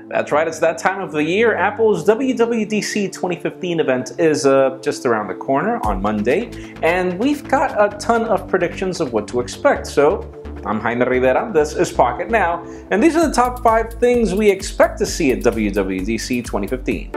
That's right, it's that time of the year. Apple's WWDC 2015 event is just around the corner on Monday, and we've got a ton of predictions of what to expect. So, I'm Jaime Rivera, this is Pocketnow, and these are the top 5 things we expect to see at WWDC 2015.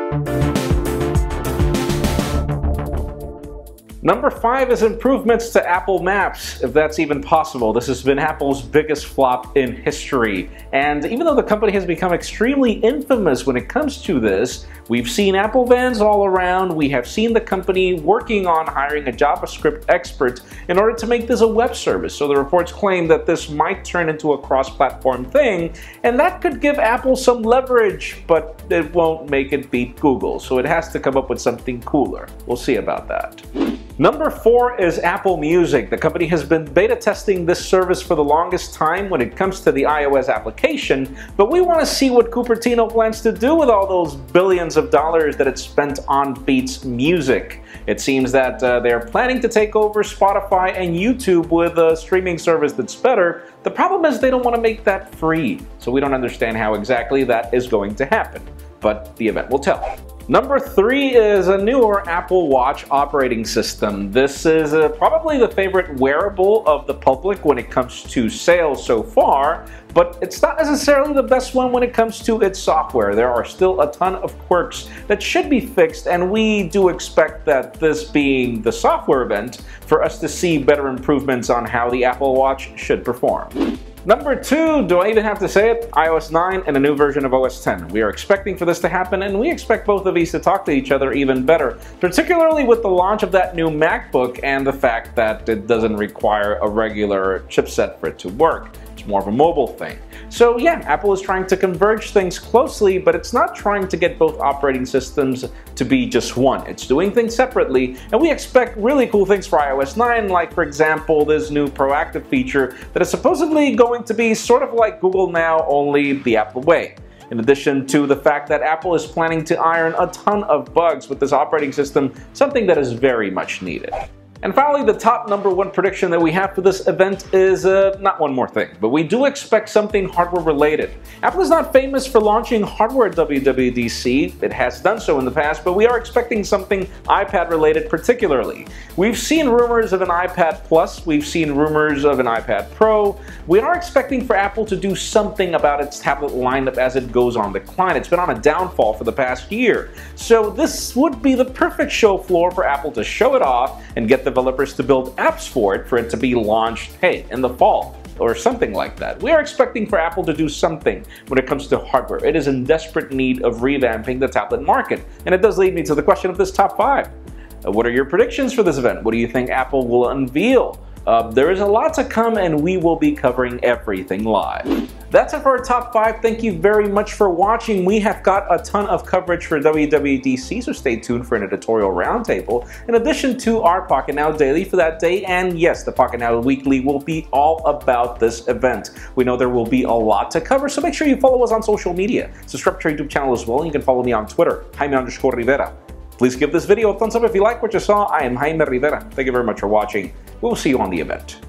Number 5 is improvements to Apple Maps, if that's even possible. This has been Apple's biggest flop in history. And even though the company has become extremely infamous when it comes to this, we've seen Apple vans all around. We have seen the company working on hiring a JavaScript expert in order to make this a web service. So the reports claim that this might turn into a cross-platform thing, and that could give Apple some leverage, but it won't make it beat Google. So it has to come up with something cooler. We'll see about that. Number 4 is Apple Music. The company has been beta testing this service for the longest time when it comes to the iOS application, but we want to see what Cupertino plans to do with all those billions of dollars that it spent on Beats Music. It seems that they're planning to take over Spotify and YouTube with a streaming service that's better. The problem is they don't want to make that free, so we don't understand how exactly that is going to happen, but the event will tell. Number 3 is a newer Apple Watch operating system. This is probably the favorite wearable of the public when it comes to sales so far, but it's not necessarily the best one when it comes to its software. There are still a ton of quirks that should be fixed, and we do expect that, this being the software event, for us to see better improvements on how the Apple Watch should perform. Number 2, do I even have to say it? iOS 9 and a new version of OS 10. We are expecting for this to happen, and we expect both of these to talk to each other even better, particularly with the launch of that new MacBook and the fact that it doesn't require a regular chipset for it to work. It's more of a mobile thing. So yeah, Apple is trying to converge things closely, but it's not trying to get both operating systems to be just one. It's doing things separately, and we expect really cool things for iOS 9, like for example this new proactive feature that is supposedly going to be sort of like Google Now, only the Apple way. In addition to the fact that Apple is planning to iron a ton of bugs with this operating system, something that is very much needed. And finally, the top number 1 prediction that we have for this event is not one more thing, but we do expect something hardware related. Apple is not famous for launching hardware at WWDC. It has done so in the past, but we are expecting something iPad related particularly. We've seen rumors of an iPad Plus, we've seen rumors of an iPad Pro. We are expecting for Apple to do something about its tablet lineup as it goes on decline. It's been on a downfall for the past year. So this would be the perfect show floor for Apple to show it off and get developers to build apps for it to be launched, hey, in the fall or something like that. We are expecting for Apple to do something when it comes to hardware. It is in desperate need of revamping the tablet market. And it does lead me to the question of this top 5. What are your predictions for this event? What do you think Apple will unveil? There is a lot to come, and we will be covering everything live. That's it for our top 5. Thank you very much for watching. We have got a ton of coverage for WWDC, so stay tuned for an editorial roundtable, in addition to our Pocketnow Daily for that day. And yes, the Pocketnow Weekly will be all about this event. We know there will be a lot to cover, so make sure you follow us on social media. Subscribe to our YouTube channel as well, and you can follow me on Twitter, Jaime_Rivera. Please give this video a thumbs up if you like what you saw. I am Jaime Rivera. Thank you very much for watching. We will see you on the event.